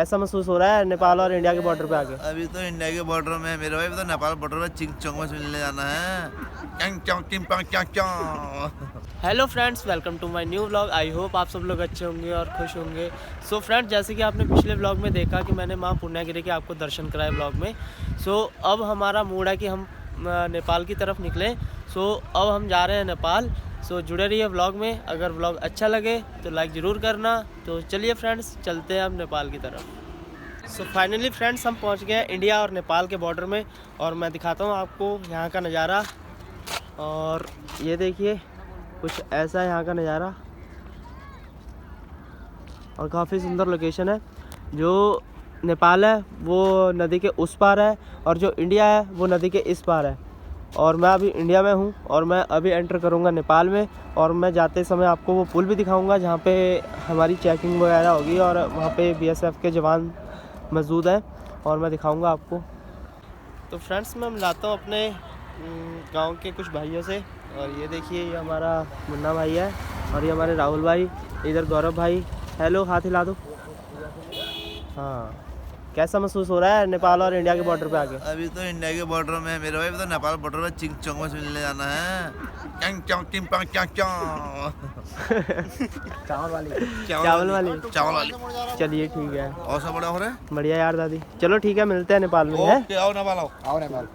कैसा महसूस हो रहा है नेपाल और इंडिया के बॉर्डर पे आके? अभी तो इंडिया के बॉर्डर में है मेरे भाई, तो नेपाल बॉर्डर में चिंग चोंग में मिलने जाना है। Hello friends, welcome to my new vlog. I hope आप सब लोग अच्छे होंगे और खुश होंगे। सो फ्रेंड्स, जैसे कि आपने पिछले व्लॉग में देखा कि मैंने माँ पुण्यागिरी के आपको दर्शन कराए व्लॉग में। सो अब हमारा मूड है कि हम नेपाल की तरफ निकलें। सो अब हम जा रहे हैं नेपाल। सो जुड़े रहिए व्लॉग में। अगर व्लॉग अच्छा लगे तो लाइक ज़रूर करना। तो चलिए फ्रेंड्स, चलते हैं हम नेपाल की तरफ। सो फाइनली फ्रेंड्स, हम पहुँच गए इंडिया और नेपाल के बॉर्डर में। और मैं दिखाता हूँ आपको यहाँ का नज़ारा। और ये देखिए, कुछ ऐसा है यहाँ का नज़ारा और काफ़ी सुंदर लोकेशन है। जो नेपाल है वो नदी के उस पार है और जो इंडिया है वो नदी के इस पार है। और मैं अभी इंडिया में हूँ और मैं अभी एंटर करूँगा नेपाल में। और मैं जाते समय आपको वो पुल भी दिखाऊँगा जहाँ पे हमारी चेकिंग वगैरह होगी और वहाँ पे BSF के जवान मौजूद हैं और मैं दिखाऊँगा आपको। तो फ्रेंड्स, मैं मिलाता हूँ अपने गांव के कुछ भाइयों से। और ये देखिए, ये हमारा मुन्ना भाई है और ये हमारे राहुल भाई, इधर गौरव भाई। हेलो, हाथ हिला दो। हाँ, कैसा महसूस हो रहा है नेपाल और इंडिया के बॉर्डर पे आके? अभी तो इंडिया के बॉर्डर में है मेरे भाई, तो नेपाल बॉर्डर में चिंग चोंग में मिलने जाना है। चावल वाली। चलिए ठीक है। और सब बड़ा हो रहा है। बढ़िया यार दादी, चलो ठीक है, मिलते हैं नेपाल में। है आओ नेपाल, आओ नेपाल।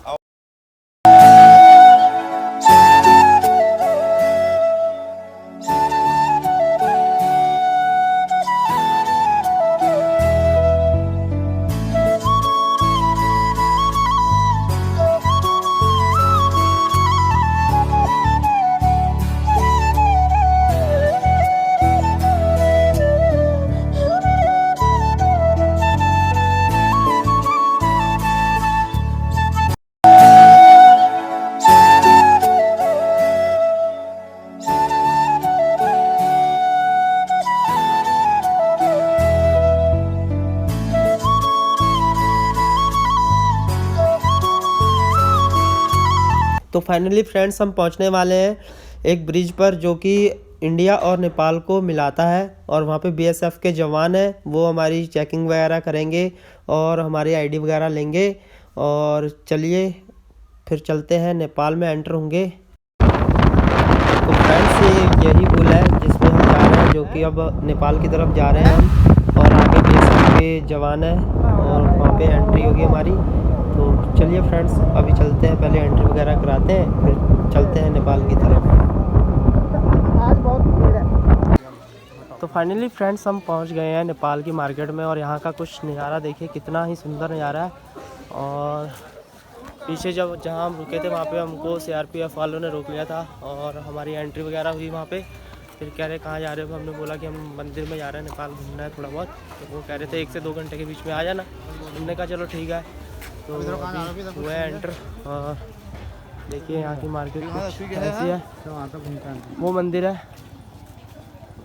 तो फाइनली फ्रेंड्स, हम पहुंचने वाले हैं एक ब्रिज पर जो कि इंडिया और नेपाल को मिलाता है। और वहाँ पे BSF के जवान हैं, वो हमारी चेकिंग वगैरह करेंगे और हमारी ID वगैरह लेंगे। और चलिए फिर चलते हैं, नेपाल में एंटर होंगे। तो फ्रेंड्स, यही पुल है जिसमें हम जा रहे हैं, जो कि अब नेपाल की तरफ जा रहे हैं हम। और आगे BSF के जवान हैं और वहाँ पे एंट्री होगी हमारी। तो चलिए फ्रेंड्स, अभी चलते हैं, पहले एंट्री वगैरह कराते हैं, फिर चलते हैं नेपाल की तरफ। तो फाइनली फ्रेंड्स, हम पहुंच गए हैं नेपाल की मार्केट में। और यहाँ का कुछ नज़ारा देखिए, कितना ही सुंदर नज़ारा है। और पीछे जहाँ हम रुके थे वहाँ पे हमको CRPF वालों ने रोक लिया था और हमारी एंट्री वगैरह हुई वहाँ पे। फिर कह रहे कहाँ जा रहे हो? हमने बोला कि हम मंदिर में जा रहे हैं, नेपाल घूमना है थोड़ा बहुत। तो वो कह रहे थे 1 से 2 घंटे के बीच में आ जाना। हमने कहा चलो ठीक है। तो हुआ एंटर। और देखिए यहाँ की मार्केट ऐसी है। वो मंदिर है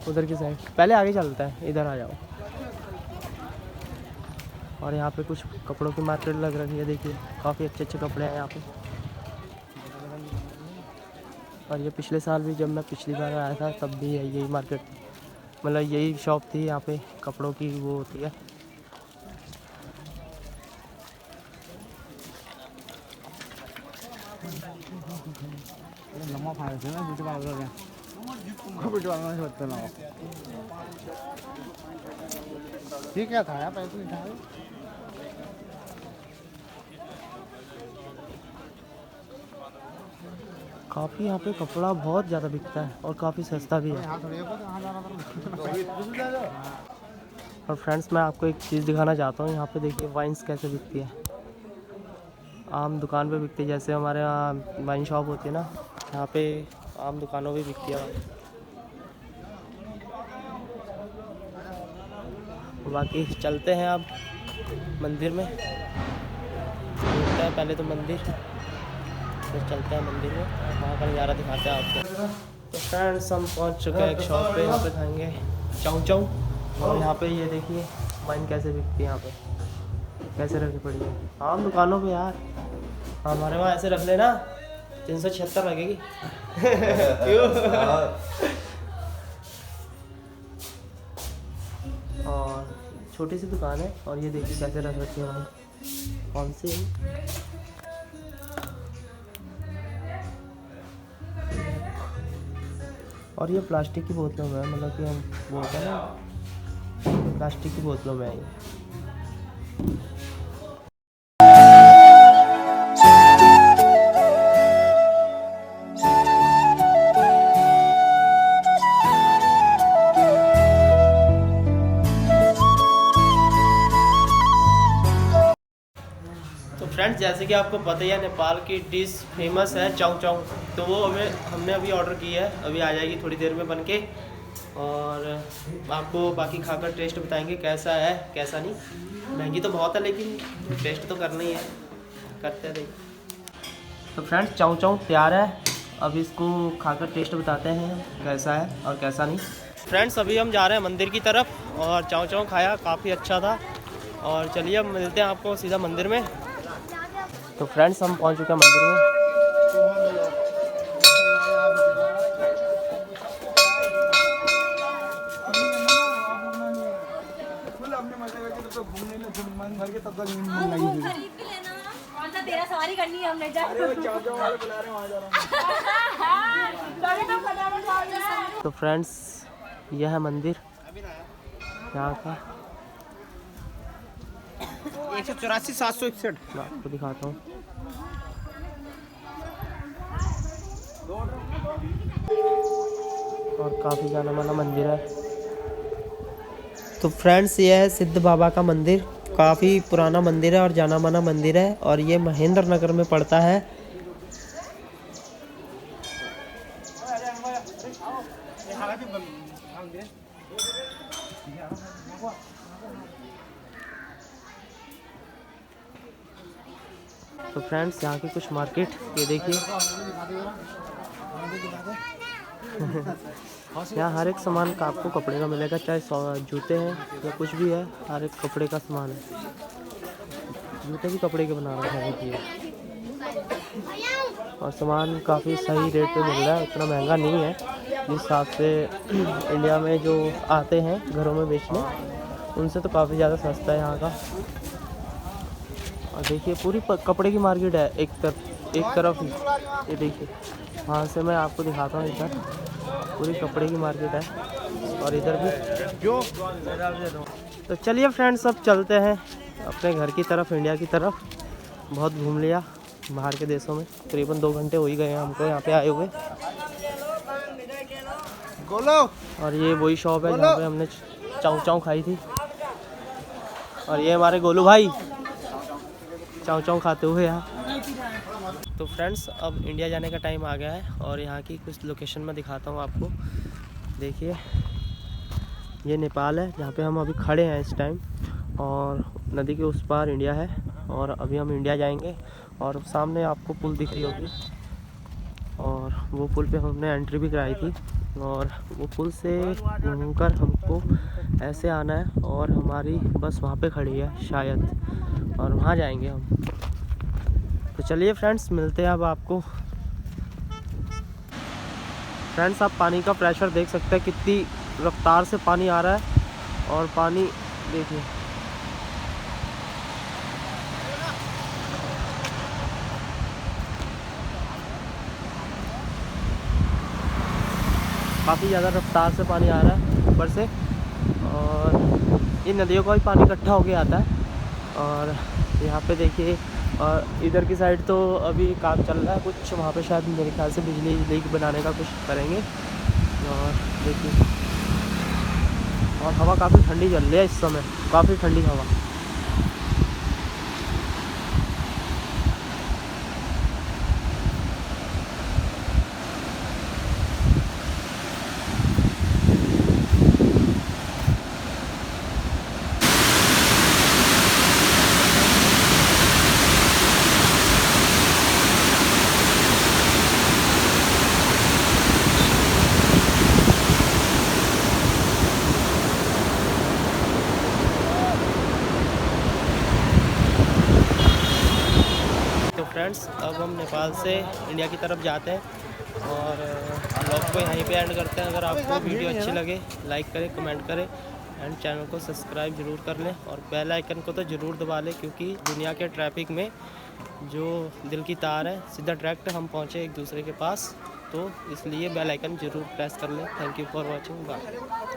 उधर की साइड, पहले आगे चलता है, इधर आ जाओ। और यहाँ पे कुछ कपड़ों की मार्केट लग रही है, देखिए काफ़ी अच्छे अच्छे कपड़े हैं यहाँ पे। और ये पिछले साल भी जब मैं पिछली बार आया था तब भी यही मार्केट, मतलब यही शॉप थी यहाँ पे, कपड़ों की वो होती है। ठीक है था पैसे निकाल। काफ़ी यहाँ पे कपड़ा बहुत ज़्यादा बिकता है और काफ़ी सस्ता भी है। और फ्रेंड्स, मैं आपको एक चीज़ दिखाना चाहता हूँ। यहाँ पे देखिए वाइन्स कैसे बिकती है। आम दुकान पे बिकती है, जैसे हमारे यहाँ वाइन शॉप होती है ना, यहाँ पे आम दुकानों पे बिकती है। बाकी चलते हैं अब मंदिर में, घूमते हैं पहले तो मंदिर, फिर चलते हैं मंदिर में, वहाँ का नज़ारा दिखाते हैं आपको। तो फ्रेंड्स, हम पहुँच चुके हैं एक शॉप पे, यहाँ पे खाएंगे चाऊ चाऊ। और यहाँ पे ये देखिए वाइन कैसे बिकती है, यहाँ पे कैसे रखी पड़ी है आम दुकानों पे यार। हमारे वहाँ ऐसे रख लेना 376 लगेगी। क्यों? और छोटी सी दुकान है और ये देखिए कैसे रख रखी है भाई, कौन सी है? और ये प्लास्टिक की बोतलों में है, मतलब कि हम बोलते हैं ना प्लास्टिक की बोतलों में है ये। तो फ्रेंड्स, जैसे कि आपको पता ही है नेपाल की डिश फेमस है चाउ चाउ, तो वो हमने अभी ऑर्डर की है, अभी आ जाएगी थोड़ी देर में बनके। और आपको बाकी खाकर टेस्ट बताएंगे कैसा है कैसा नहीं। महंगी तो बहुत है लेकिन टेस्ट तो करना ही है, करते हैं देखिए। तो फ्रेंड्स, चाउ चाउ तैयार है, अब इसको खाकर टेस्ट बताते हैं कैसा है और कैसा नहीं। फ्रेंड्स, अभी हम जा रहे हैं मंदिर की तरफ और चाउ चाउ खाया, काफ़ी अच्छा था। और चलिए अब मिलते हैं आपको सीधा मंदिर में। तो फ्रेंड्स, हम पहुंच चुके हैं मंदिर में। तेरा सवारी करनी है हमने तो फ्रेंड्स, यह है मंदिर यहाँ का, 184 761 मैं आपको दिखाता हूँ। और काफ़ी जाना माना मंदिर है। तो फ्रेंड्स, ये है सिद्ध बाबा का मंदिर, काफ़ी पुराना मंदिर है और जाना माना मंदिर है और ये महेंद्र नगर में पड़ता है। तो फ्रेंड्स, यहाँ की कुछ मार्केट ये देखिए, यहाँ हर एक सामान का आपको कपड़े का मिलेगा, चाहे जूते हैं या कुछ भी है, हर एक कपड़े का सामान है। जूते भी कपड़े के बना रहे हैं देखिए, और सामान काफ़ी सही रेट पे मिल रहा है, उतना महंगा नहीं है जिस हिसाब से इंडिया में जो आते हैं घरों में बेचने, उनसे तो काफ़ी ज़्यादा सस्ता है यहाँ का। और देखिए पूरी कपड़े की मार्केट है, एक तरफ ही, ये देखिए, वहाँ से मैं आपको दिखाता हूँ। इधर पूरी कपड़े की मार्केट है और इधर भी जो। तो चलिए फ्रेंड्स, अब चलते हैं अपने घर की तरफ, इंडिया की तरफ। बहुत घूम लिया बाहर के देशों में, करीबन 2 घंटे हो ही गए हैं हमको यहाँ पे आए हुए। और ये वही शॉप है जहाँ पे हमने चाउ चाउ खाई थी, और ये हमारे गोलू भाई चाउ चाउ खाते हुए यहाँ। तो फ्रेंड्स, अब इंडिया जाने का टाइम आ गया है और यहाँ की कुछ लोकेशन मैं दिखाता हूँ आपको। देखिए, ये नेपाल है जहाँ पे हम अभी खड़े हैं इस टाइम, और नदी के उस पार इंडिया है। और अभी हम इंडिया जाएंगे और सामने आपको पुल दिख रही होगी, और वो पुल पे हमने एंट्री भी कराई थी, और वो पुल से घूमकर हमको ऐसे आना है और हमारी बस वहाँ पे खड़ी है शायद, और वहाँ जाएंगे हम। तो चलिए फ्रेंड्स, मिलते हैं अब आपको। फ्रेंड्स, आप पानी का प्रेशर देख सकते हैं, कितनी रफ्तार से पानी आ रहा है, और पानी देखिए, काफ़ी ज़्यादा रफ्तार से पानी आ रहा है ऊपर से, और इन नदियों का भी पानी इकट्ठा होके आता है। और यहाँ पे देखिए, और इधर की साइड तो अभी काम चल रहा है कुछ, वहाँ पे शायद मेरे ख्याल से बिजली लीक बनाने का कुछ करेंगे। और देखिए, और हवा काफ़ी ठंडी चल रही है इस समय, काफ़ी ठंडी हवा। फ्रेंड्स, अब हम नेपाल से इंडिया की तरफ जाते हैं और ब्लॉग को यहीं पे एंड करते हैं। अगर आपको वीडियो अच्छी लगे लाइक करें, कमेंट करें एंड चैनल को सब्सक्राइब ज़रूर कर लें और बेल आइकन को तो ज़रूर दबा लें, क्योंकि दुनिया के ट्रैफिक में जो दिल की तार है सीधा डायरेक्ट हम पहुँचे एक दूसरे के पास, तो इसलिए बेल आइकन ज़रूर प्रेस कर लें। Thank you for watching, bye.